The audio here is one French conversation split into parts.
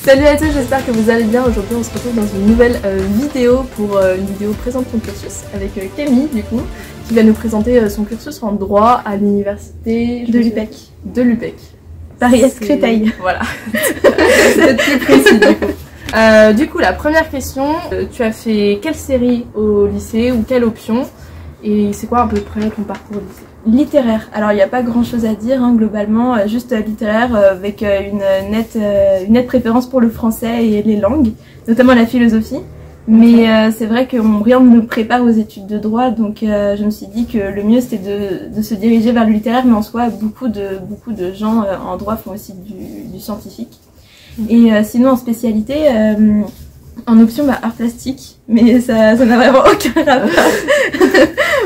Salut à tous, j'espère que vous allez bien. Aujourd'hui on se retrouve dans une nouvelle vidéo pour une vidéo présente ton cursus avec Camille du coup, qui va nous présenter son cursus en droit à l'université de l'UPEC. De l'UPEC. Paris-Est Créteil. Voilà, c'est plus précis du coup. Du coup la première question, tu as fait quelle série au lycée ou quelle option et c'est quoi à peu près ton parcours au lycée? Littéraire. Alors il n'y a pas grand chose à dire hein, globalement, juste littéraire avec une nette préférence pour le français et les langues, notamment la philosophie. Mais c'est vrai que rien ne nous prépare aux études de droit, donc je me suis dit que le mieux c'était de se diriger vers le littéraire, mais en soi beaucoup de gens en droit font aussi du scientifique. Et sinon en spécialité, en option art plastique, mais ça n'a vraiment aucun rapport.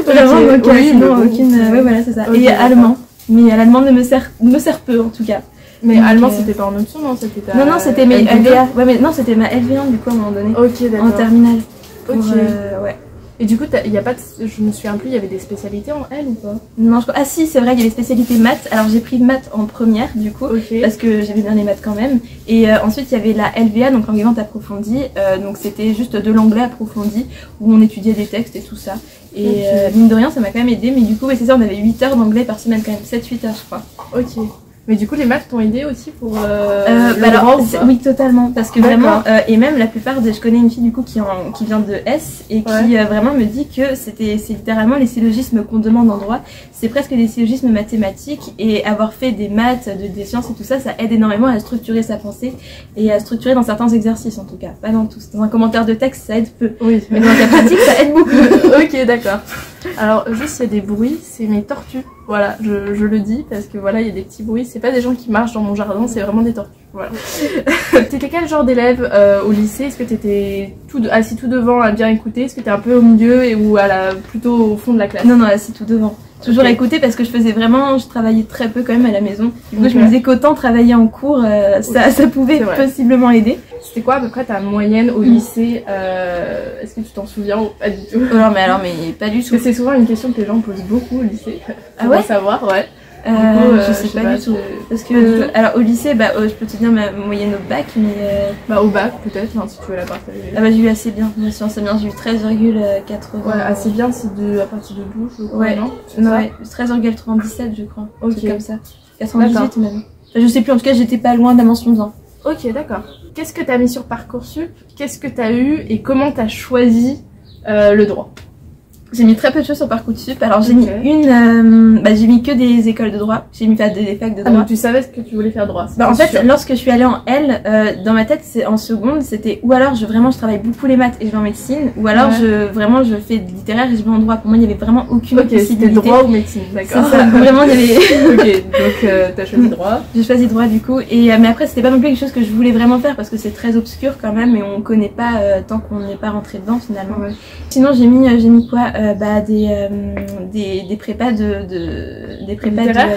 Vraiment, donc oui, non, aucune. Ouais, voilà, c'est ça. Okay, et allemand, mais l'allemand me sert peu en tout cas. Mais donc, allemand, c'était pas en option, non? C'était ta... Non, c'était mes LVA. Ouais, mais non, c'était ma LV1 du coup à un moment donné. Ok, d'accord. En terminale. Ok. Ouais. Et du coup, il y a pas de... je me souviens plus, il y avait des spécialités en L ou pas? Non, ah si, c'est vrai, il y avait spécialité maths. Alors j'ai pris maths en première du coup, parce que j'aimais bien les maths quand même. Et ensuite il y avait la LVA, donc langue vivante approfondie. Donc c'était juste de l'anglais approfondi, où on étudiait des textes et tout ça. Et mine de rien, ça m'a quand même aidé. Mais du coup, c'est ça, on avait 8 heures d'anglais par semaine quand même, 7-8 heures je crois. Ok. Mais du coup, les maths t'ont aidé aussi pour le droit ou pas? Oui, totalement. Parce que vraiment, et même la plupart je connais une fille du coup qui vient de S et qui vraiment me dit que c'est littéralement les syllogismes qu'on demande en droit. C'est presque des syllogismes mathématiques et avoir fait des maths, des sciences et tout ça, ça aide énormément à structurer sa pensée et à structurer dans certains exercices en tout cas. Pas dans tous. Dans un commentaire de texte, ça aide peu. Oui. Mais dans la pratique, ça aide beaucoup. Ok, d'accord. Alors, juste, il y a des bruits, c'est mes tortues. Voilà, je le dis parce que voilà, il y a des petits bruits. C'est pas des gens qui marchent dans mon jardin, c'est vraiment des tortues. Voilà. T'étais quel genre d'élève au lycée? Est-ce que t'étais assis tout devant à bien écouter? Est-ce que t'es un peu au milieu ou plutôt au fond de la classe? Non, assis tout devant. Toujours à écouter parce que je travaillais très peu quand même à la maison. Du coup, je me disais qu'autant travailler en cours, ça pouvait possiblement aider. C'était quoi à peu près ta moyenne au lycée? Est-ce que tu t'en souviens ou pas du tout? Non, mais pas du tout. Parce que c'est souvent une question que les gens posent beaucoup au lycée. Ah ouais? Savoir, ouais. Je sais pas du tout. Parce que, alors au lycée, je peux te dire ma moyenne au bac, mais. Au bac, peut-être, si tu veux la partager. J'ai eu assez bien. Moi, c'est bien, j'ai eu 13,80. Ouais, assez bien, c'est à partir de 12, je crois. Ouais, 13,97, je crois. Ok. Comme ça. 98 même. Enfin, je sais plus, en tout cas, j'étais pas loin de la mention bien. Ok, d'accord. Qu'est-ce que t'as mis sur Parcoursup? Qu'est-ce que t'as eu et comment t'as choisi le droit? J'ai mis très peu de choses sur Parcoursup. Alors j'ai mis j'ai mis que des écoles de droit. J'ai mis des facs de droit. Donc tu savais ce que tu voulais faire droit? En fait, lorsque je suis allée en L, dans ma tête, en seconde, c'était ou alors je travaille beaucoup les maths et je vais en médecine, ou alors je fais de littéraire et je vais en droit. Pour moi, il n'y avait vraiment aucune possibilité. C'était droit ou médecine, d'accord. C'est ça. Vraiment, il y avait. Ok, donc t'as choisi droit. J'ai choisi droit du coup. Et mais après, c'était pas non plus quelque chose que je voulais vraiment faire parce que c'est très obscur quand même et on connaît pas tant qu'on n'est pas rentré dedans finalement. Sinon, j'ai mis quoi? Des prépas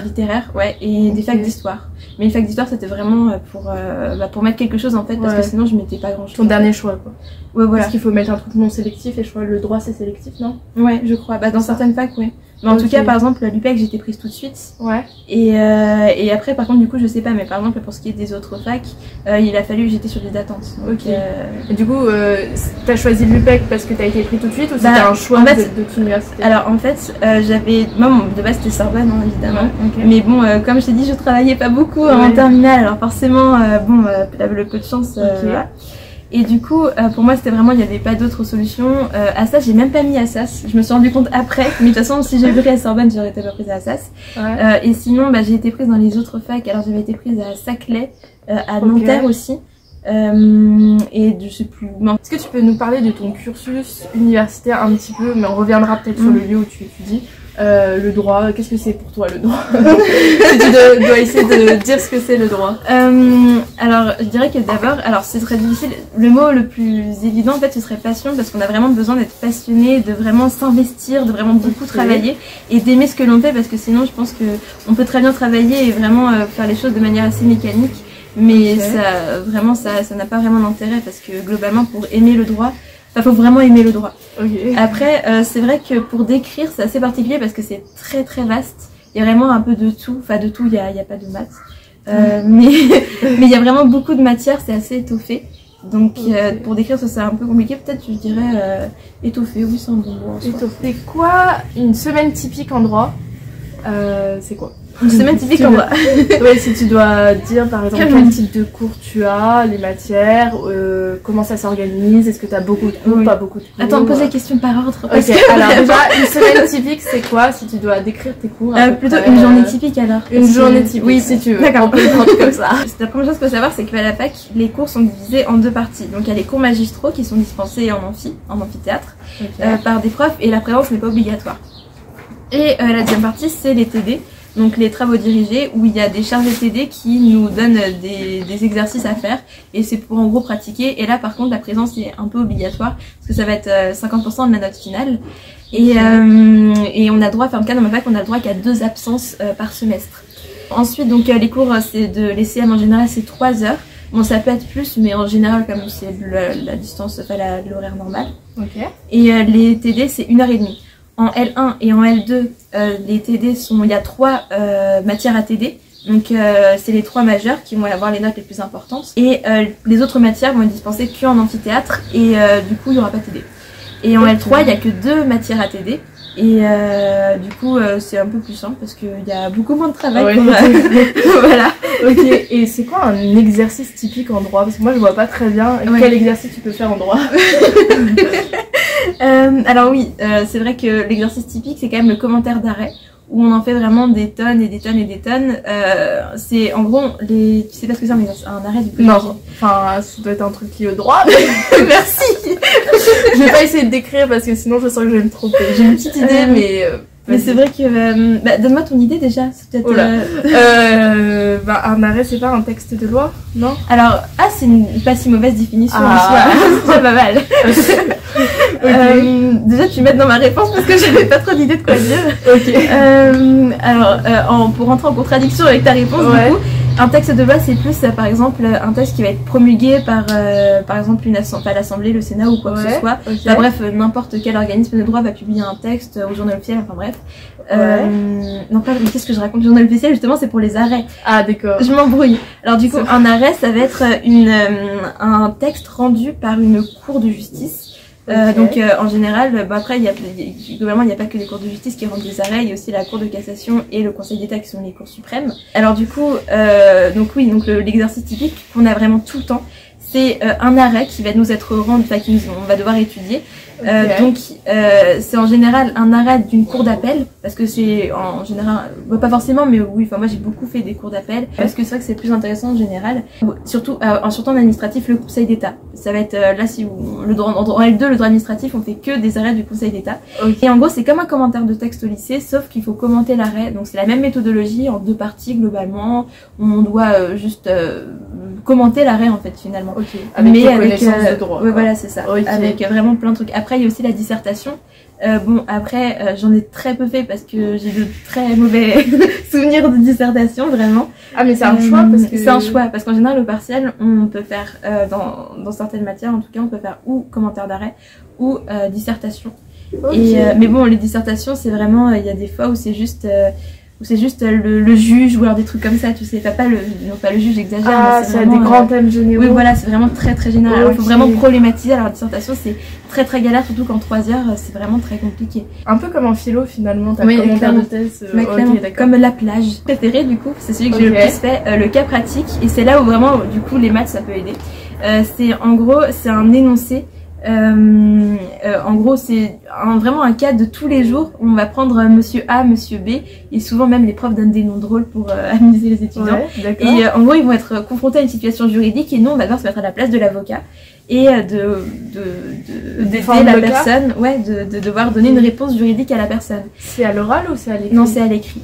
littéraires, et des facs d'histoire. Mais les facs d'histoire c'était vraiment pour mettre quelque chose en fait parce que sinon je mettais pas grand chose. Ton dernier choix quoi. Ouais voilà. Parce qu'il faut mettre un truc non sélectif et je crois que le droit c'est sélectif non? Ouais je crois, dans certaines facs ouais. Mais en tout cas par exemple l'UPEC j'étais prise tout de suite. Ouais. Et après par contre du coup je sais pas mais par exemple pour ce qui est des autres facs il a fallu j'étais sur des attentes. Ok. Et du coup t'as choisi l'UPEC parce que t'as été prise tout de suite ou c'était un choix de ton université? Alors en fait moi de base c'était Sorbonne hein, évidemment. Mais bon comme je t'ai dit je travaillais pas beaucoup en terminale alors forcément le peu de chance voilà. Et du coup, pour moi, c'était vraiment, il n'y avait pas d'autre solution. Assas, j'ai même pas mis Assas. Je me suis rendu compte après. Mais de toute façon, si j'avais pris à Sorbonne, j'aurais été pas prise à Assas. Et sinon, j'ai été prise dans les autres facs. Alors, j'avais été prise à Saclay, à Nanterre aussi. Et je sais plus. Est-ce que tu peux nous parler de ton cursus universitaire un petit peu, mais on reviendra peut-être sur le lieu où tu étudies. Le droit, qu'est-ce que c'est pour toi le droit? Si tu dois essayer de dire ce que c'est le droit. Alors je dirais que d'abord, c'est très difficile, le mot le plus évident en fait ce serait passion parce qu'on a vraiment besoin d'être passionné, de vraiment s'investir, de vraiment beaucoup travailler et d'aimer ce que l'on fait parce que sinon je pense que on peut très bien travailler et vraiment faire les choses de manière assez mécanique mais ça n'a pas vraiment d'intérêt parce que globalement pour aimer le droit, faut vraiment aimer le droit. Après, c'est vrai que pour décrire, c'est assez particulier parce que c'est très très vaste. Il y a vraiment un peu de tout. Enfin, de tout, il n'y a pas de maths. mais il y a vraiment beaucoup de matière, c'est assez étoffé. Donc pour décrire ça c'est un peu compliqué, peut-être je dirais étoffé, oui c'est un bon mot. Étoffé. Quoi une semaine typique en droit? C'est quoi? Une semaine typique en droit. Ouais, si tu dois dire par exemple quel type de cours tu as, les matières, comment ça s'organise, est-ce que tu as beaucoup de cours, pas beaucoup de cours. Attends, pose la question par ordre. Ok, alors déjà, une semaine typique c'est quoi si tu dois décrire tes cours? Plutôt une journée typique alors. Une journée typique, oui, si tu veux. D'accord, on peut le prendre comme ça. La première chose qu'il faut savoir c'est qu'à la fac, les cours sont divisés en deux parties. Donc il y a les cours magistraux qui sont dispensés en amphithéâtre, par des profs et la présence n'est pas obligatoire. Et la deuxième partie c'est les TD. Donc les travaux dirigés où il y a des chargés TD qui nous donnent des exercices à faire et c'est pour en gros pratiquer, et là par contre la présence est un peu obligatoire parce que ça va être 50% de la note finale et on a droit, enfin en tout cas dans ma fac on a le droit qu'à 2 absences par semestre. Ensuite donc les cours c'est de l'ECM en général c'est 3 heures. Bon ça peut être plus mais en général comme c'est la distance, enfin l'horaire normal. Et les TD c'est 1h30. En L1 et en L2, les TD il y a 3 matières à TD. Donc c'est les 3 majeures qui vont avoir les notes les plus importantes. Et les autres matières vont être dispensées qu'en amphithéâtre et du coup il n'y aura pas TD. Et en L3 il n'y a que 2 matières à TD. Et du coup c'est un peu plus simple parce qu'il y a beaucoup moins de travail. Voilà. Ok, et c'est quoi un exercice typique en droit? Parce que moi je vois pas très bien quel exercice tu peux faire en droit. Alors oui, c'est vrai que l'exercice typique c'est quand même le commentaire d'arrêt où on en fait vraiment des tonnes et des tonnes et des tonnes. C'est en gros tu sais pas ce que c'est un arrêt du coup? Non, enfin ça doit être un truc lié au droit. Merci. Je vais pas essayer de décrire parce que sinon je sens que je vais me tromper. J'ai une petite idée mais c'est vrai que donne-moi ton idée déjà, c'est peut-être un arrêt c'est pas un texte de loi, non? Alors c'est une pas si mauvaise définition c'est pas mal. Déjà tu m'aides dans ma réponse parce que j'avais pas trop d'idée de quoi dire. Alors pour rentrer en contradiction avec ta réponse du coup, un texte de loi c'est plus par exemple un texte qui va être promulgué par exemple l'Assemblée, le Sénat ou quoi que ce soit. Enfin, bref, n'importe quel organisme de droit va publier un texte au journal officiel, enfin bref. Non pas, qu'est-ce que je raconte? Le journal officiel justement c'est pour les arrêts. Ah d'accord. Je m'embrouille. Alors du coup un arrêt ça va être un texte rendu par une cour de justice. Donc en général, après globalement il n'y a pas que les cours de justice qui rendent des arrêts, il y a aussi la Cour de cassation et le Conseil d'État qui sont les cours suprêmes. Alors du coup, l'exercice typique qu'on a vraiment tout le temps, c'est un arrêt qui va nous être rendu, enfin on va devoir étudier. Donc c'est en général un arrêt d'une cour d'appel parce que c'est en général pas forcément mais oui, enfin moi j'ai beaucoup fait des cours d'appel parce que c'est vrai que c'est plus intéressant en général, surtout en administratif le Conseil d'État. Ça va être là si vous, le droit en L2 le droit administratif on fait que des arrêts du Conseil d'État. Et en gros c'est comme un commentaire de texte au lycée sauf qu'il faut commenter l'arrêt, donc c'est la même méthodologie en 2 parties globalement. On doit juste commenter l'arrêt en fait finalement. Avec des connaissances de droit. Voilà c'est ça. Avec vraiment plein de trucs. Après il y a aussi la dissertation. J'en ai très peu fait parce que j'ai de très mauvais souvenirs de dissertation vraiment. Ah mais c'est un choix parce que... C'est un choix parce qu'en général au partiel on peut faire dans certaines matières en tout cas on peut faire ou commentaire d'arrêt ou dissertation. Mais bon les dissertations c'est vraiment il y a des fois où c'est juste le juge ou alors des trucs comme ça, tu sais, pas le juge exagère, mais c'est des grands thèmes généraux. Oui, voilà, c'est vraiment très très général. Alors, il faut vraiment problématiser. Alors, la dissertation, c'est très très galère, surtout qu'en 3 heures, c'est vraiment très compliqué. Un peu comme en philo, finalement, t'as commentaire de thèse. Comme la plage. Préféré, du coup, c'est celui que j'ai le plus fait, le cas pratique. Et c'est là où vraiment, du coup, les maths, ça peut aider. En gros, c'est un énoncé. En gros c'est vraiment un cas de tous les jours où on va prendre monsieur A, monsieur B et souvent même les profs donnent des noms drôles pour amuser les étudiants et en gros ils vont être confrontés à une situation juridique et nous on va devoir se mettre à la place de l'avocat et de défendre la personne, de devoir donner une réponse juridique à la personne. C'est à l'oral ou c'est à l'écrit? Non c'est à l'écrit.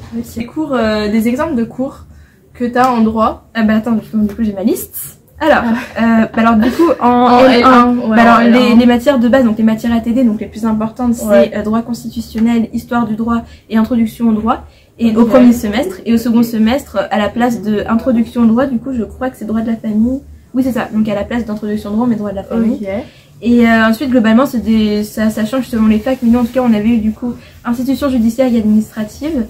Des exemples de cours que t'as en droit? Attends, du coup j'ai ma liste. Alors du coup en L1, les matières de base, donc les matières ATD, donc les plus importantes c'est droit constitutionnel, histoire du droit et introduction au droit et au premier semestre, et au second semestre à la place de introduction au droit du coup je crois que c'est droit de la famille, oui c'est ça, donc à la place d'introduction au droit mais droit de la famille. Et ensuite globalement ça change selon les facs, mais nous en tout cas on avait eu du coup institution judiciaire et administrative,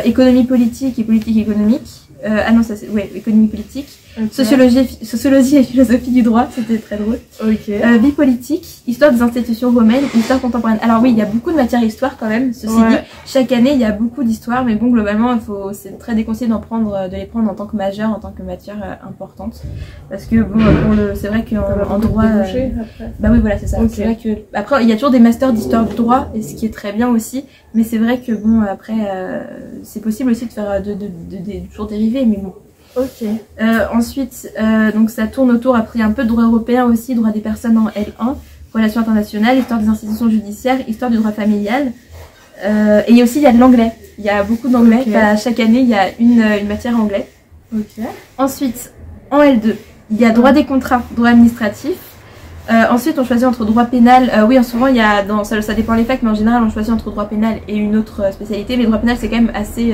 économie politique et politique économique, Ah non, ça c'est économie politique. Okay. Sociologie et philosophie du droit, c'était très drôle. Ok. Vie politique, histoire des institutions romaines, histoire contemporaine. Alors oui, il y a beaucoup de matières histoire quand même, ceci dit. Chaque année, il y a beaucoup d'histoires, mais bon, globalement, c'est très déconseillé de les prendre en tant que majeure, en tant que matière importante. Parce que bon, c'est vrai qu'en droit... bah oui, voilà, c'est ça. Okay. C'est vrai que après, il y a toujours des masters d'histoire du droit, et ce qui est très bien aussi. Mais c'est vrai que bon, après, c'est possible aussi de faire toujours dériver, mais bon. Ok. Ensuite, donc ça tourne autour, après un peu de droit européen aussi, droit des personnes en L1, relations internationales, histoire des institutions judiciaires, histoire du droit familial. Et aussi il y a de l'anglais. Il y a beaucoup d'anglais. Okay. Chaque année il y a une matière anglais. Ok. Ensuite, en L2, il y a droit des contrats, droit administratif. Ensuite, on choisit entre droit pénal. Oui, souvent, il y a ça dépend les facs, mais en général, on choisit entre droit pénal et une autre spécialité. Mais droit pénal, c'est quand même assez.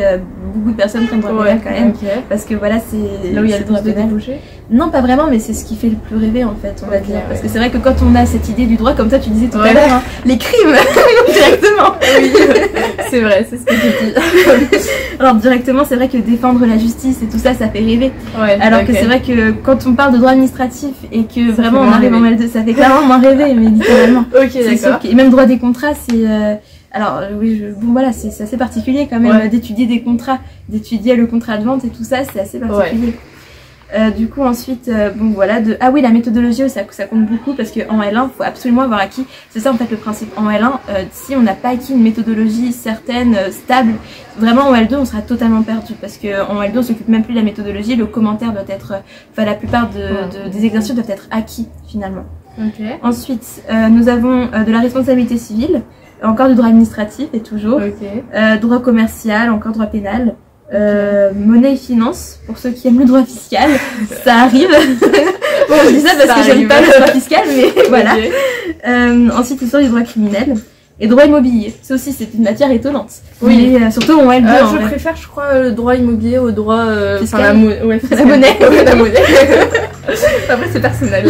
Beaucoup de personnes prennent droit pénal quand même. Okay. Parce que voilà, c'est. Là où il y a le droit pénal. Non, pas vraiment, mais c'est ce qui fait le plus rêver en fait, on va dire. Parce que c'est vrai que quand on a cette idée du droit, comme toi, tu disais tout à l'heure, hein, les crimes directement. Oui, c'est vrai, c'est ce que tu dis. Alors, directement, c'est vrai que défendre la justice et tout ça, ça fait rêver. Ouais, alors que c'est vrai que quand on parle de droit administratif et que ça vraiment on arrive en L2, ça fait clairement moins rêver, mais littéralement. Ok, d'accord. Et même droit des contrats, c'est. Alors oui, bon voilà, c'est assez particulier quand même d'étudier des contrats, d'étudier le contrat de vente et tout ça, c'est assez particulier. Du coup ensuite, bon voilà, ah oui, la méthodologie, ça compte beaucoup parce qu'en L1, il faut absolument avoir acquis, c'est ça en fait le principe. En L1, si on n'a pas acquis une méthodologie certaine, stable, vraiment en L2, on sera totalement perdu parce qu'en L2, on s'occupe même plus de la méthodologie, le commentaire doit être, enfin la plupart des exercices doivent être acquis finalement. Okay. Ensuite, nous avons de la responsabilité civile, encore du droit administratif et toujours, droit commercial, encore droit pénal, monnaie et finance, pour ceux qui aiment le droit fiscal, ça arrive. Bon, je dis ça parce que j'aime pas le droit fiscal, mais voilà. Ensuite, histoire du droit criminel. Et droit immobilier, ça aussi c'est une matière étonnante. Oui, mais, surtout en L2. Je préfère, je crois, le droit immobilier au droit fiscal. La monnaie. La monnaie. Après c'est personnel.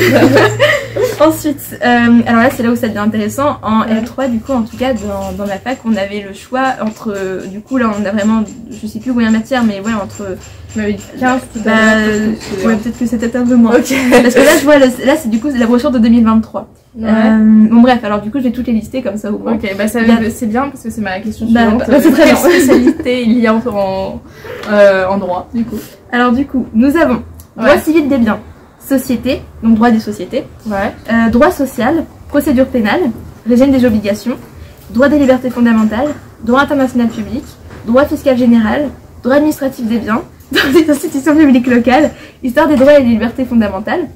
Ensuite, alors là c'est là où ça devient intéressant. En L3 du coup, en tout cas dans ma fac, on avait le choix entre, du coup là on a vraiment, je sais plus combien de matières, mais ouais entre 15 tout à l'heure. Ouais, peut-être que c'était un peu moins. Okay. Parce que là je vois, là c'est du coup la brochure de 2023. Bon bref, alors du coup je vais toutes les lister comme ça au moins. Ok, bah c'est bien parce que c'est ma question suivante. C'est très bien. Quelle spécialité il y a en droit du coup? Alors du coup, nous avons droit civil des biens, société, donc droit des sociétés, droit social, procédure pénale, régime des obligations, droit des libertés fondamentales, droit international public, droit fiscal général, droit administratif des biens, droit des institutions publiques locales, histoire des droits et des libertés fondamentales,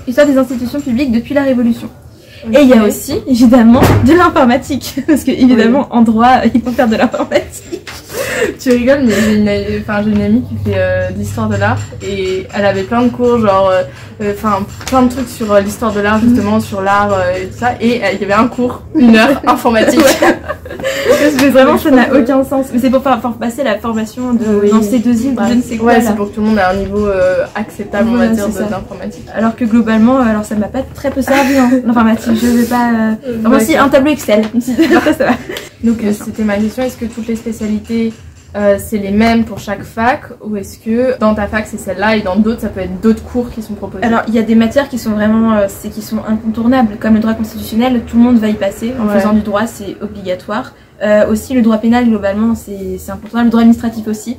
histoire des institutions publiques depuis la Révolution. Et il y a aussi, évidemment, de l'informatique, parce que évidemment, en droit, il faut faire de l'informatique. Tu rigoles, mais j'ai une amie qui fait de l'histoire de l'art et elle avait plein de cours, genre, plein de trucs sur l'histoire de l'art, justement, sur l'art et tout ça. Et il y avait un cours, 1 heure, informatique. Mais vraiment, ça n'a aucun sens. Mais c'est pour passer la formation dans ces 2 îles, je ne sais quoi. Ouais, c'est pour que tout le monde ait un niveau acceptable, on va dire, d'informatique. Alors que globalement, alors ça m'a pas très peu servi, hein, l'informatique. Je vais pas. Aussi, un tableau Excel. Ça va. Donc, c'était ma question, est-ce que toutes les spécialités. C'est les mêmes pour chaque fac ou est-ce que dans ta fac c'est celle-là et dans d'autres ça peut être d'autres cours qui sont proposés? Alors il y a des matières qui sont vraiment qui sont incontournables comme le droit constitutionnel, tout le monde va y passer en faisant du droit, c'est obligatoire. Aussi le droit pénal globalement c'est incontournable, le droit administratif aussi.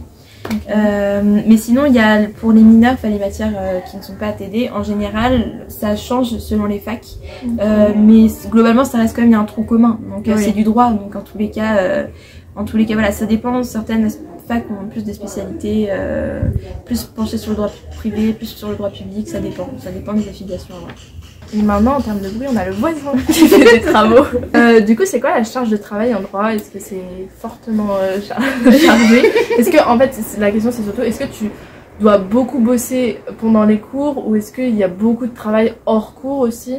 Mais sinon il y a pour les mineurs, enfin les matières qui ne sont pas ATD, en général ça change selon les facs, mais globalement ça reste quand même, il y a un tronc commun, donc c'est du droit, donc en tous les cas voilà, ça dépend. Certaines facs ont plus des spécialités, plus penchées sur le droit privé, plus sur le droit public, ça dépend des affiliations. Et maintenant, en termes de bruit, on a le voisin qui fait des travaux. Du coup, c'est quoi la charge de travail en droit? Est-ce que c'est fortement chargé? Est-ce que, en fait, la question c'est surtout, est-ce que tu dois beaucoup bosser pendant les cours ou est-ce qu'il y a beaucoup de travail hors cours aussi?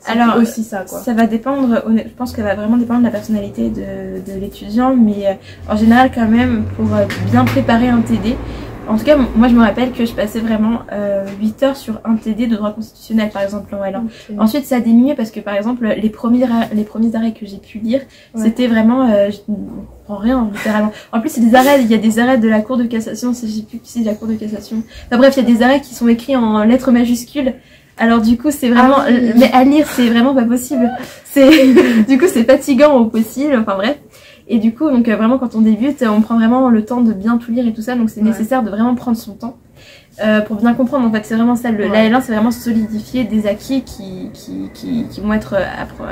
Alors aussi ça quoi. Ça va dépendre, je pense qu'elle va vraiment dépendre de la personnalité de l'étudiant, mais en général quand même pour bien préparer un TD, En tout cas, moi je me rappelle que je passais vraiment 8 heures sur un TD de droit constitutionnel par exemple en L1. Okay. Ensuite ça a diminué parce que par exemple les premiers arrêts que j'ai pu lire, c'était vraiment je ne prends rien littéralement. En plus c'est des arrêts, il y a des arrêts de la Cour de cassation, je sais plus qui c'est la Cour de cassation. Enfin bref, il y a des arrêts qui sont écrits en lettres majuscules. Alors du coup c'est vraiment mais à lire c'est vraiment pas possible. Du coup c'est fatigant au possible, enfin bref. Et du coup, donc vraiment quand on débute, on prend vraiment le temps de bien tout lire et tout ça, donc c'est nécessaire de vraiment prendre son temps pour bien comprendre. En fait, c'est vraiment ça. La L1, c'est vraiment solidifier des acquis qui vont être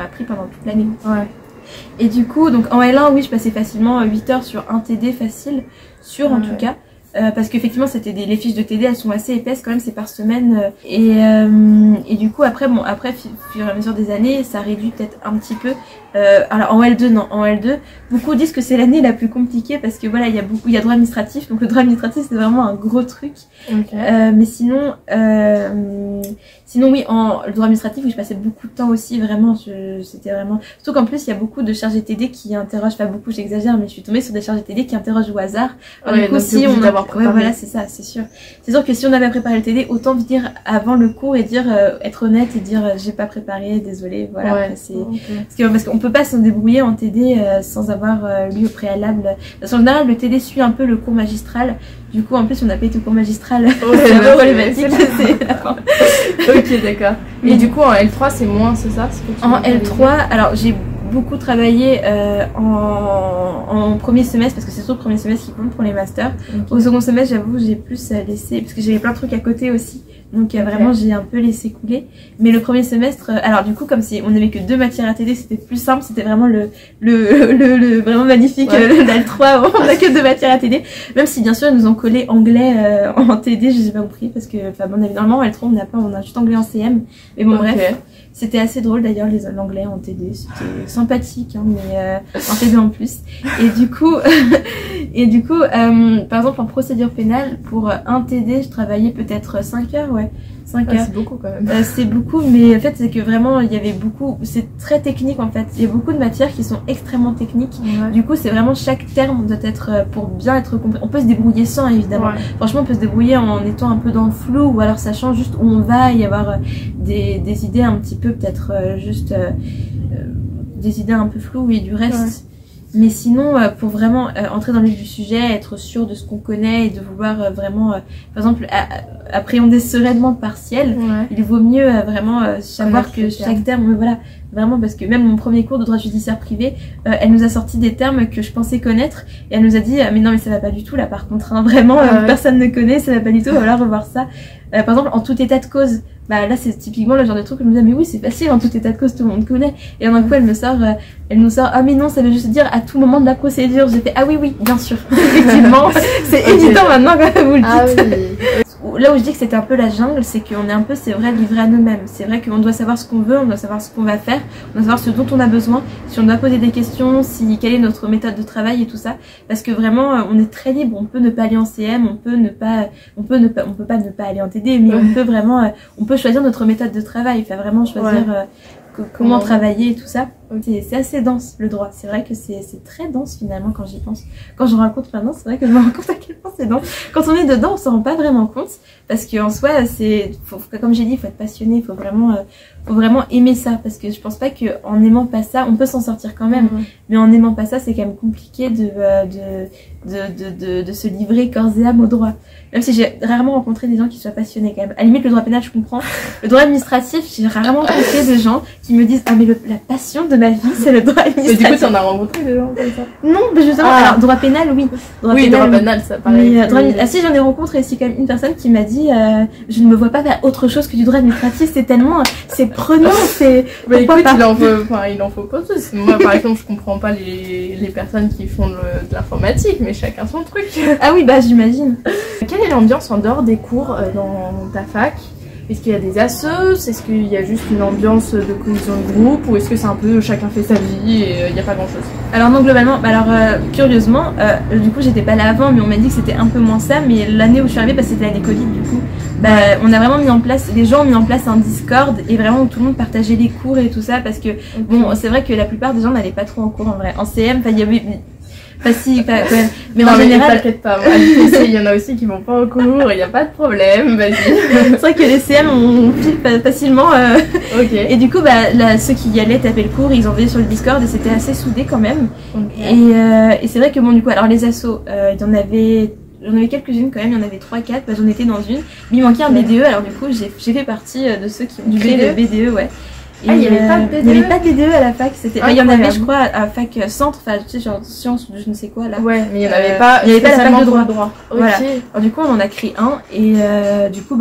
appris pendant toute l'année. Ouais. Et du coup, donc en L1, oui, je passais facilement 8 heures sur un TD facile, sûr en tout cas. Parce qu'effectivement c'était les fiches de TD elles sont assez épaisses quand même, c'est par semaine et du coup après fur et à mesure des années ça réduit peut-être un petit peu. Alors en L2 non, en L2 beaucoup disent que c'est l'année la plus compliquée parce que voilà il y a droit administratif, donc le droit administratif c'est vraiment un gros truc. Mais sinon oui, le droit administratif oui, je passais beaucoup de temps aussi, vraiment c'était vraiment, surtout qu'en plus il y a beaucoup de chargés TD qui interrogent, pas beaucoup j'exagère, mais je suis tombée sur des chargés TD qui interrogent au hasard. Du coup si on voilà c'est ça, c'est sûr que si on avait préparé le TD, autant dire avant le cours et dire être honnête et dire j'ai pas préparé, désolé, voilà. Parce qu'on peut pas se débrouiller en TD sans avoir lu au préalable, parce qu'en général le TD suit un peu le cours magistral. Du coup, en plus, on n'a pas été au cours magistral. C'est un peu problématique. Ok, d'accord. Et du coup, en L3, c'est moins, c'est ça? En L3, alors j'ai beaucoup travaillé en premier semestre, parce que c'est surtout le premier semestre qui compte pour les masters. Au second semestre, j'avoue, j'ai plus laissé, parce que j'avais plein de trucs à côté aussi. Donc vraiment j'ai un peu laissé couler, mais le premier semestre alors du coup comme si on n'avait que 2 matières à TD, c'était plus simple, c'était vraiment le vraiment magnifique l'L3, on n'a que 2 matières à TD, même si bien sûr ils nous ont collé anglais en TD, je n'ai pas compris parce que enfin bon, normalement L3 on a juste anglais en CM, mais bon bref. C'était assez drôle d'ailleurs l'anglais en TD, c'était sympathique hein, mais en TD en plus. Et du coup par exemple en procédure pénale pour un TD je travaillais peut-être 5 heures, 5 heures. C'est beaucoup quand même. C'est beaucoup, mais en fait c'est que vraiment il y avait beaucoup, c'est très technique en fait, il y a beaucoup de matières qui sont extrêmement techniques. Du coup c'est vraiment chaque terme doit être pour bien être compris. On peut se débrouiller sans évidemment. Franchement on peut se débrouiller en étant un peu dans le flou ou alors sachant juste où on va y avoir des idées un petit peu peut-être juste des idées un peu floues et du reste. Mais sinon, pour vraiment entrer dans le vif du sujet, être sûr de ce qu'on connaît et de vouloir vraiment, par exemple, appréhender sereinement le partiel, il vaut mieux vraiment savoir que chaque terme, voilà, vraiment, parce que même mon premier cours de droit judiciaire privé, elle nous a sorti des termes que je pensais connaître et elle nous a dit mais non mais ça va pas du tout là par contre, hein, vraiment personne ne connaît, ça va pas du tout, on va falloir revoir ça. Par exemple, en tout état de cause, bah là c'est typiquement le genre de truc que je me disais mais oui c'est facile, en tout état de cause tout le monde connaît, et d'un coup elle nous sort ah mais non ça veut juste dire à tout moment de la procédure. J'ai fait ah oui bien sûr effectivement c'est évident maintenant quand vous le dites. Là où je dis que c'était un peu la jungle, c'est qu'on est un peu, c'est vrai, livré à nous-mêmes. C'est vrai qu'on doit savoir ce qu'on veut, on doit savoir ce qu'on va faire, on doit savoir ce dont on a besoin, si on doit poser des questions, quelle est notre méthode de travail et tout ça. Parce que vraiment, on est très libre, on peut ne pas aller en CM, on peut pas ne pas aller en TD, mais on peut vraiment, on peut choisir notre méthode de travail, enfin vraiment choisir comment travailler et tout ça. C'est assez dense le droit, c'est vrai que c'est très dense finalement quand j'y pense. Quand je raconte maintenant, c'est vrai que je me rends compte à quel point c'est dense. Quand on est dedans, on s'en rend pas vraiment compte parce qu'en soi, comme j'ai dit, il faut être passionné, il faut vraiment aimer ça, parce que je pense pas qu'en aimant pas ça, on peut s'en sortir quand même, mais en aimant pas ça, c'est quand même compliqué de se livrer corps et âme au droit. Même si j'ai rarement rencontré des gens qui soient passionnés quand même. À la limite, le droit pénal, je comprends. Le droit administratif, j'ai rarement rencontré des gens qui me disent ah mais la passion de ma vie, c'est le droit administratif. Mais du coup, t'en as rencontré des gens comme ça? Non, mais justement, alors droit pénal, oui. Droit pénal, ça paraît. Mais si, j'en ai rencontré aussi quand même une personne qui m'a dit je ne me vois pas faire autre chose que du droit administratif, c'est tellement, c'est prenant, c'est. Mais écoute, il en faut pas tous. Moi, par exemple, je comprends pas les personnes qui font de l'informatique, mais chacun son truc. Ah oui, bah j'imagine. Quelle est l'ambiance en dehors des cours dans ta fac? Est-ce qu'il y a des assos? Est-ce qu'il y a juste une ambiance de cohésion de groupe? Ou est-ce que c'est un peu chacun fait sa vie et il n'y a pas grand chose? Alors non, globalement, curieusement, du coup j'étais pas là avant, mais on m'a dit que c'était un peu moins ça. Mais l'année où je suis arrivée, c'était l'année Covid du coup, on a vraiment mis en place, les gens ont mis en place un Discord et vraiment où tout le monde partageait les cours et tout ça, parce que bon, c'est vrai que la plupart des gens n'allaient pas trop en cours en vrai. En CM, il y avait... Mais non, en général, t'inquiète pas, à l'UTC, il y en a aussi qui vont pas au cours, il n'y a pas de problème, vas-y. c'est vrai que les CM on file facilement. Ok. Et du coup, ceux qui y allaient taper le cours, ils envoyaient sur le Discord et c'était assez soudé quand même. Okay. Et c'est vrai que bon, du coup, alors les assos, j'en avais quelques-unes quand même, il y en avait 3-4, j'en étais dans une. Mais il manquait un BDE, alors du coup, j'ai fait partie de ceux qui ont créé le BDE, ouais. Et il n'y avait pas de BDE. Il n'y avait pas de BDE à la fac, il y en avait, je crois, à fac centre, enfin, tu sais, genre sciences ou je ne sais quoi, là. Ouais, mais il n'y en avait pas. Il n'y avait pas la fac de droit. Okay. Voilà. Alors, du coup, on en a créé un, et du coup,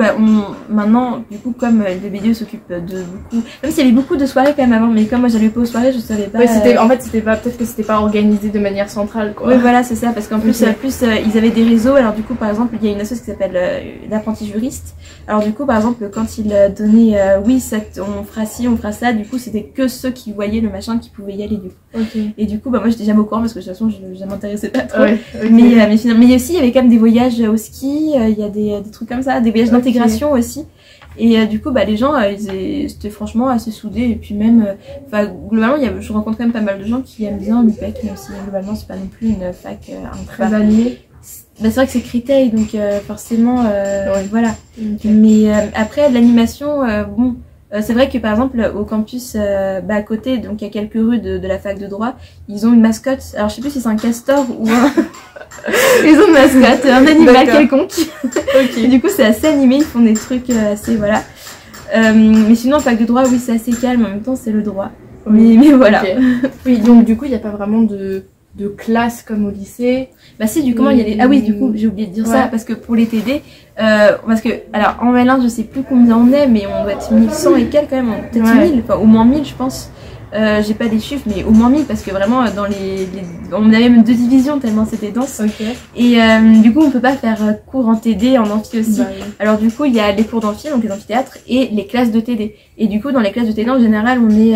maintenant, du coup, comme le BDE s'occupe de beaucoup, même s'il y avait beaucoup de soirées quand même avant, mais comme moi j'allais pas aux soirées, je savais pas. Ouais, en fait, peut-être que c'était pas organisé de manière centrale, quoi. Oui, voilà, c'est ça, parce qu'en plus, ils avaient des réseaux, alors du coup, par exemple, il y a une association qui s'appelle l'apprenti juriste. Alors du coup, par exemple, quand il donnait oui, on fera ci, on fera ça, du coup, c'était que ceux qui voyaient le machin qui pouvaient y aller, du coup. Okay. Et du coup, moi, j'étais jamais au courant parce que de toute façon, je m'intéressais pas trop. Ouais, okay. Mais aussi, il y avait quand même des voyages au ski, il y a des trucs comme ça, des voyages d'intégration aussi. Et du coup, les gens, c'était franchement assez soudés. Et puis même, globalement, je rencontre quand même pas mal de gens qui aiment bien l'UPEC, même si globalement, c'est pas non plus une fac très animée. C'est vrai que c'est Créteil, donc forcément, voilà. Okay. Mais après, l'animation, c'est vrai que par exemple, au campus à côté, donc il y a quelques rues de la fac de droit, ils ont une mascotte. Alors je sais plus si c'est un castor ou un... Ils ont une mascotte, un animal quelconque. Okay. Et du coup, c'est assez animé, ils font des trucs assez, voilà. Mais sinon, en fac de droit, oui, c'est assez calme, en même temps, c'est le droit. Oui. Mais voilà. Okay. Oui, donc du coup, il n'y a pas vraiment de classe comme au lycée. Si, du coup, il y a les... Ah oui, du coup, j'ai oublié de dire ça, parce que pour les TD, parce que, alors, en L1, je sais plus combien on est, mais on doit être 1100 et quelques quand même, peut-être 1000, enfin, au moins 1000, je pense. J'ai pas des chiffres, mais au moins 1000, parce que vraiment, on avait même 2 divisions tellement c'était dense. Okay. Et du coup, on peut pas faire cours en TD, en amphi aussi. Oui. Alors du coup, il y a les cours d'amphi, donc les amphithéâtres, et les classes de TD. Et du coup, dans les classes de TD, en général, on est...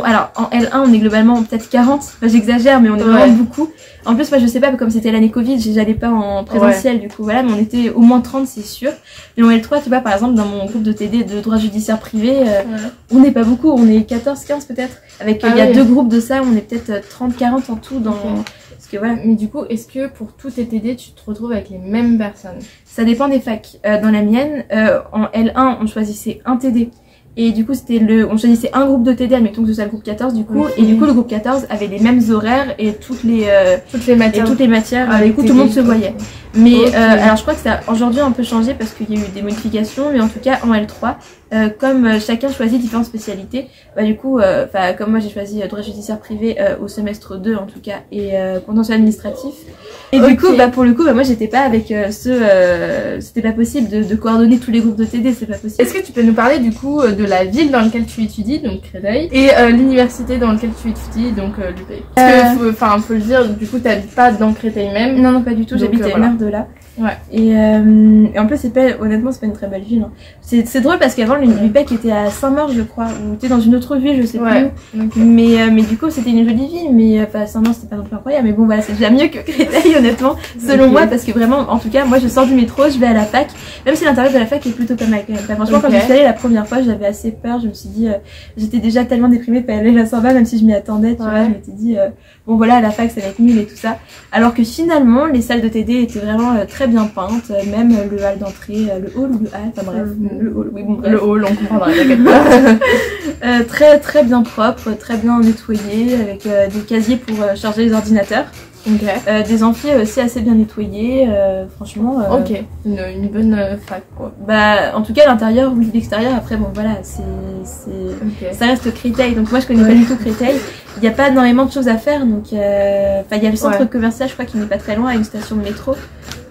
alors, en L1, on est globalement peut-être 40. Enfin, j'exagère, mais on est vraiment beaucoup. En plus, moi, je sais pas, comme c'était l'année Covid, j'allais pas en présentiel, du coup, voilà, mais on était au moins 30, c'est sûr. Et en L3, tu vois, par exemple, dans mon groupe de TD de droit judiciaire privé, on n'est pas beaucoup, on est 14, 15 peut-être. Avec, il y a 2 groupes de ça, on est peut-être 30, 40 en tout dans... Parce que voilà. Mais du coup, est-ce que pour tous tes TD, tu te retrouves avec les mêmes personnes? Ça dépend des facs. Dans la mienne, en L1, on choisissait un TD. Et du coup, on choisissait un groupe de TD, admettons que ce soit le groupe 14 du coup. Okay. Et du coup, le groupe 14 avait les mêmes horaires et toutes les matières. Du coup, tout le monde se voyait. Mais alors, je crois que ça a aujourd'hui un peu changé parce qu'il y a eu des modifications. Mais en tout cas, en L3, comme chacun choisit différentes spécialités, du coup, comme moi j'ai choisi droit judiciaire privé au semestre 2 en tout cas, et contentieux administratif. Et du coup, pour le coup, moi j'étais pas avec c'était pas possible de coordonner tous les groupes de TD, c'est pas possible. Est-ce que tu peux nous parler du coup de la ville dans laquelle tu étudies, donc Créteil, et l'université dans laquelle tu étudies, donc l'UPEC? Parce que, faut le dire, du coup t'habites pas dans Créteil même. Non, pas du tout, j'habite à une heure de là. Ouais. Et en plus, honnêtement, c'est pas une très belle ville. Hein. C'est drôle parce qu'avant, l'UPEC était à Saint-Maur, je crois, ou était dans une autre ville, je sais plus. Okay. Mais du coup, c'était une jolie ville, mais Saint-Maur, c'était pas non plus incroyable. Mais bon, voilà, c'est déjà mieux que Créteil, honnêtement, selon moi, parce que vraiment, en tout cas, moi, je sors du métro, je vais à la fac, même si l'intérieur de la fac est plutôt pas mal quand même. Franchement, quand j'y suis allée la première fois, j'avais assez peur. Je me suis dit, j'étais déjà tellement déprimée de pas aller à la Sorbonne, même si je m'y attendais, tu vois. Je m'étais dit, bon, voilà, à la fac, ça va être nul et tout ça. Alors que finalement, les salles de TD étaient vraiment très bien peintes, même le hall d'entrée, le hall ou le hall, enfin bref, le hall, oui bon bref. Le hall, on comprendra, t'inquiète pas. Très très bien propre, très bien nettoyé, avec des casiers pour charger les ordinateurs. Okay. Des amphis aussi assez bien nettoyés, franchement. Ok, une bonne fac quoi. En tout cas l'intérieur, oui, l'extérieur après bon voilà, ça reste Créteil, donc moi je connais pas du tout Créteil. Il n'y a pas énormément de choses à faire, donc il y a le centre commercial, je crois qu'il n'est pas très loin, à une station de métro.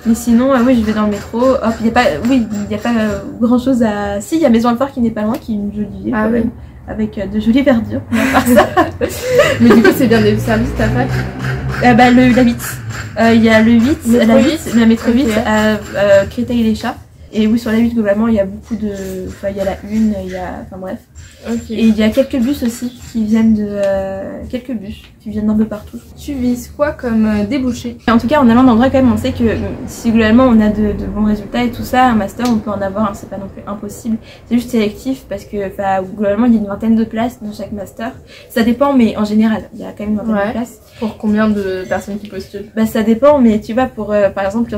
Mais sinon, oui, je vais dans le métro. Hop, il n'y a pas grand chose à. Si, il y a Maison Alfort qui n'est pas loin, qui est une jolie ville quand même, avec de jolies verdures. Ça. Mais du coup, c'est bien des services ta fac? La 8. Il y a le 8, la métro 8 à Créteil-les-Chats. Et oui, sur la 8, globalement, il y a beaucoup de. Enfin, il y a la 1, il y a. Enfin bref. Ok. Et il y a quelques bus aussi qui viennent d'un peu partout. Tu vises quoi comme débouché? En tout cas, en allant dans le droit, quand même, on sait que si globalement on a de bons résultats et tout ça, un master, on peut en avoir, hein, c'est pas non plus impossible. C'est juste sélectif parce que globalement, il y a une vingtaine de places dans chaque master. Ça dépend, mais en général, il y a quand même une vingtaine de places. Pour combien de personnes qui postulent? Bah ça dépend, mais tu vois, par exemple,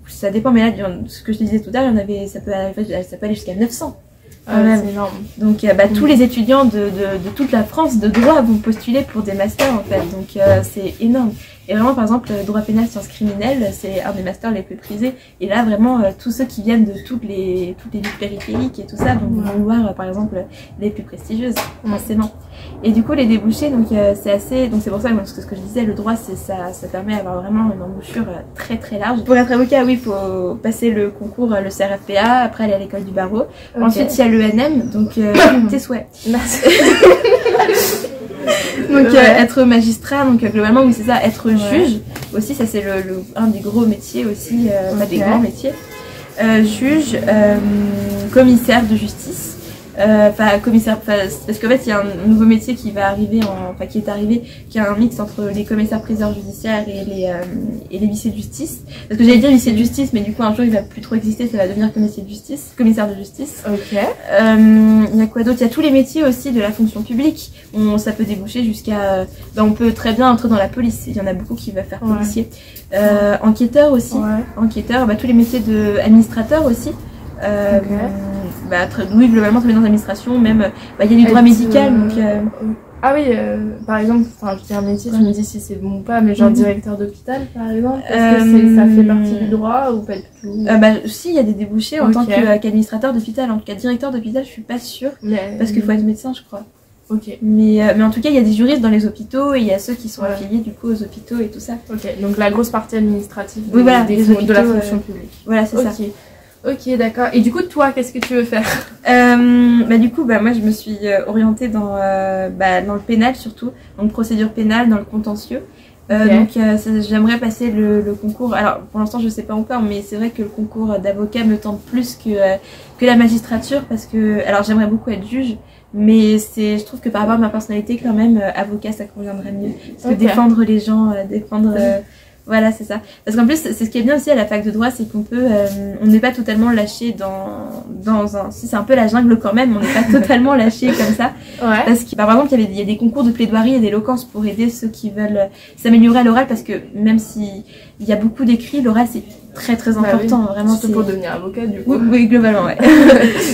ça dépend, mais là, ce que je te disais tout à l'heure, ça peut aller jusqu'à 900. C'est énorme. Donc tous les étudiants de toute la France de droit vont postuler pour des masters en fait, donc c'est énorme. Et vraiment par exemple droit pénal sciences criminelles, c'est un des masters les plus prisés, et là vraiment tous ceux qui viennent de toutes les villes périphériques et tout ça vont vouloir par exemple les plus prestigieuses forcément. Et du coup les débouchés, donc c'est pour ça que ce que je disais, le droit ça permet d'avoir vraiment une embouchure très très large. Pour être avocat, oui, il faut passer le concours, le CRFPA, après aller à l'école du barreau. Okay. Ensuite il y a l'ENM, donc tes souhaits. Merci. Donc être magistrat, donc globalement oui c'est ça, être juge aussi, ça c'est un des gros métiers aussi, des grands métiers. Juge, commissaire de justice. Commissaire, parce qu'en fait il y a un nouveau métier qui va arriver, qui est un mix entre les commissaires priseurs judiciaires et les huissiers de justice. Parce que j'allais dire huissier de justice, mais du coup un jour il va plus trop exister, ça va devenir commissaire de justice. Ok. Il y a quoi d'autre? Il y a tous les métiers aussi de la fonction publique. Ça peut déboucher jusqu'à, on peut très bien entrer dans la police. Il y en a beaucoup qui veulent faire policier. Enquêteur aussi. Enquêteur, tous les métiers de administrateur aussi. Oui, globalement, très bien dans l'administration, même, il y a du droit médical, donc... Ah oui, par exemple, je dis un métier, tu me dis si c'est bon ou pas, mais genre directeur d'hôpital, par exemple, est-ce que ça fait partie du droit ou pas du tout? Si, il y a des débouchés en tant qu'administrateur d'hôpital, en tout cas directeur d'hôpital, je suis pas sûre, parce qu'il faut être médecin, je crois. Ok. Mais en tout cas, il y a des juristes dans les hôpitaux, et il y a ceux qui sont affiliés, du coup, aux hôpitaux et tout ça. Ok, donc la grosse partie administrative des hôpitaux, de la fonction publique. Voilà, c'est ça. Ok, d'accord. Et du coup, toi, qu'est-ce que tu veux faire? Du coup, moi, je me suis orientée dans le pénal surtout, donc procédure pénale, dans le contentieux. Donc, j'aimerais passer le concours. Alors, pour l'instant, je sais pas encore, mais c'est vrai que le concours d'avocat me tente plus que la magistrature, parce que, alors, j'aimerais beaucoup être juge, mais je trouve que par rapport à ma personnalité, quand même, avocat, ça conviendrait mieux. Parce que défendre les gens, voilà, c'est ça. Parce qu'en plus, c'est ce qui est bien aussi à la fac de droit, c'est qu'on peut, on n'est pas totalement lâché si c'est un peu la jungle quand même, on n'est pas totalement lâché comme ça. Ouais. Parce que, par exemple, il y a des concours de plaidoirie et d'éloquence pour aider ceux qui veulent s'améliorer à l'oral, parce que même s'il y a beaucoup d'écrits, l'oral c'est très très important, vraiment. Surtout pour devenir avocat, du coup. Oui, globalement, ouais.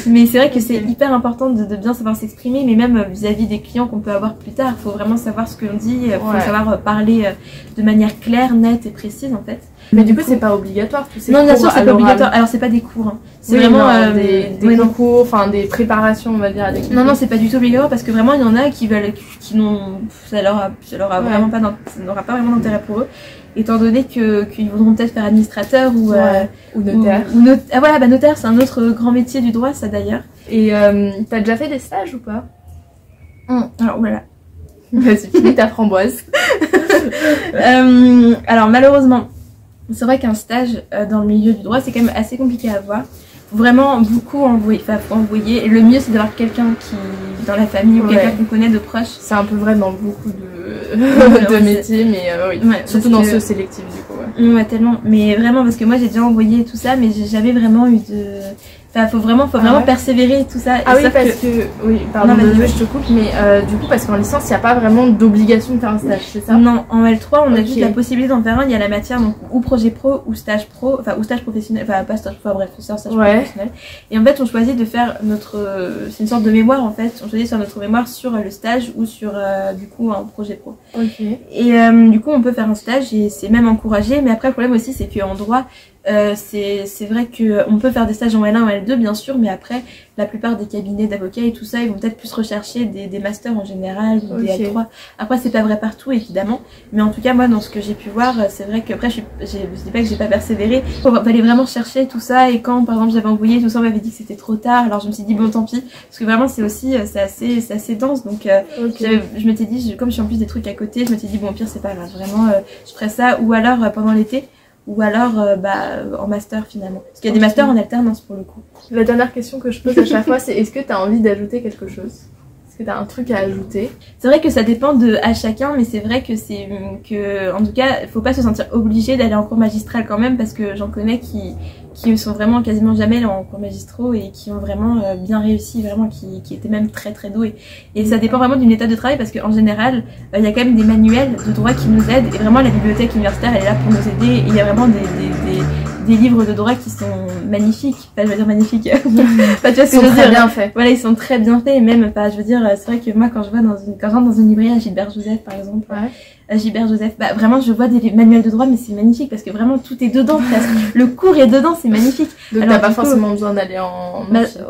Mais c'est vrai que c'est hyper important de bien savoir s'exprimer, mais même vis-à-vis des clients qu'on peut avoir plus tard, il faut vraiment savoir ce que l'on dit, il faut savoir parler de manière claire, nette et précise en fait. Mais du coup, c'est pas obligatoire, tous ces cours. Non, bien sûr, c'est pas obligatoire. Alors, c'est pas des cours, hein. C'est vraiment des concours, enfin des préparations, on va dire, à des concours. Non, c'est pas du tout obligatoire, parce que vraiment, il y en a qui n'ont, ça n'aura pas vraiment d'intérêt pour eux, étant donné qu'ils voudront peut-être faire administrateur ou notaire. Notaire, c'est un autre grand métier du droit, ça d'ailleurs. Et t'as déjà fait des stages ou pas? Alors, voilà. Vas-y, finis ta framboise. Alors, malheureusement, c'est vrai qu'un stage dans le milieu du droit, c'est quand même assez compliqué à avoir. Faut vraiment beaucoup envoyer. Et le mieux, c'est d'avoir quelqu'un qui, dans la famille ou quelqu'un qu'on connaît de proche. C'est un peu vrai dans beaucoup de métiers, mais oui. Surtout dans ceux sélectifs, du coup. Ouais, tellement. Mais vraiment, parce que moi, j'ai déjà envoyé tout ça, mais j'ai jamais vraiment eu de... Enfin, faut vraiment persévérer et tout ça. Ah oui, parce que... Oui, pardon, je te coupe, mais du coup, parce qu'en licence, il n'y a pas vraiment d'obligation de faire un stage, c'est ça? Non, en L3, on a juste la possibilité d'en faire un. Il y a la matière, donc, ou projet pro, ou stage pro, ou stage professionnel, pas stage pro, bref, c'est un stage professionnel. Et en fait, on choisit de faire c'est une sorte de mémoire, en fait. On choisit de faire notre mémoire sur le stage ou sur, du coup, un projet pro. Ok. Et du coup, on peut faire un stage et c'est même encouragé. Mais après, le problème aussi, c'est qu'en droit, c'est vrai qu'on peut faire des stages en L1 ou L2 bien sûr, mais après la plupart des cabinets d'avocats et tout ça, ils vont peut-être plus rechercher des masters en général ou des L3. Après c'est pas vrai partout évidemment, mais en tout cas moi dans ce que j'ai pu voir, c'est vrai que après je dis pas que j'ai pas persévéré, on fallait vraiment chercher tout ça, et quand par exemple j'avais envoyé tout ça, on m'avait dit que c'était trop tard, alors je me suis dit bon tant pis, parce que vraiment c'est aussi c'est assez dense, donc je m'étais dit, comme je suis en plus des trucs à côté, je m'étais dit bon au pire c'est pas grave, vraiment je ferai ça, ou alors pendant l'été ou alors en master finalement. Parce qu'il y a des masters en alternance pour le coup. La dernière question que je pose à chaque fois, c'est est-ce que tu as envie d'ajouter quelque chose? Est-ce que tu as un truc à ajouter? C'est vrai que ça dépend à chacun, mais c'est vrai que en tout cas, il faut pas se sentir obligé d'aller en cours magistral quand même, parce que j'en connais qui sont vraiment quasiment jamais allés en cours magistraux et qui ont vraiment bien réussi, vraiment qui étaient même très très doués. Et ça dépend vraiment d'une méthode de travail, parce qu'en général, il y a quand même des manuels de droit qui nous aident, et vraiment la bibliothèque universitaire elle est là pour nous aider, et il y a vraiment des livres de droit qui sont magnifiques. Enfin, je veux dire magnifiques. Enfin, tu vois ce que je veux dire. Bien fait. Voilà, ils sont très bien faits, et même, je veux dire, c'est vrai que moi, quand je rentre dans une librairie à Gilbert Joseph, par exemple, Gilbert Joseph, vraiment, je vois des manuels de droit, mais c'est magnifique, parce que vraiment, tout est dedans, presque. Le cours est dedans, c'est magnifique. Donc, t'as pas forcément besoin d'aller en...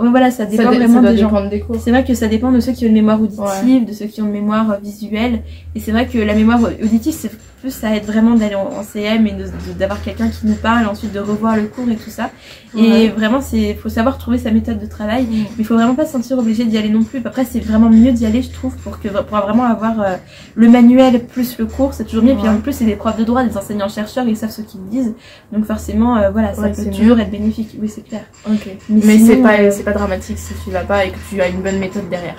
voilà, ça dépend vraiment des gens. Des cours. C'est vrai que ça dépend de ceux qui ont une mémoire auditive, de ceux qui ont une mémoire visuelle, et c'est vrai que la mémoire auditive, c'est plus, ça aide vraiment d'aller en CM et d'avoir quelqu'un qui nous parle, ensuite de revoir le cours et tout ça. Et vraiment, faut savoir trouver sa méthode de travail, mais il faut vraiment pas se sentir obligé d'y aller non plus. Après, c'est vraiment mieux d'y aller, je trouve, pour vraiment avoir le manuel plus le cours, c'est toujours mieux. Et puis en plus, c'est des profs de droit, des enseignants-chercheurs, ils savent ce qu'ils disent. Donc forcément, voilà, ça peut toujours être bénéfique. Oui, c'est clair. Ok. Mais sinon, c'est pas dramatique si tu vas pas et que tu as une bonne méthode derrière.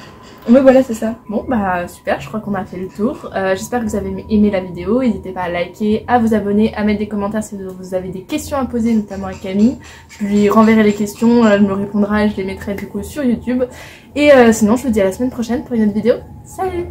Oui, voilà, c'est ça. Bon, bah super, je crois qu'on a fait le tour. J'espère que vous avez aimé la vidéo. N'hésitez pas à liker, à vous abonner, à mettre des commentaires si vous avez des questions à poser, notamment à Camille. Je lui renverrai les questions, elle me répondra et je les mettrai du coup sur YouTube. Et sinon, je vous dis à la semaine prochaine pour une autre vidéo. Salut!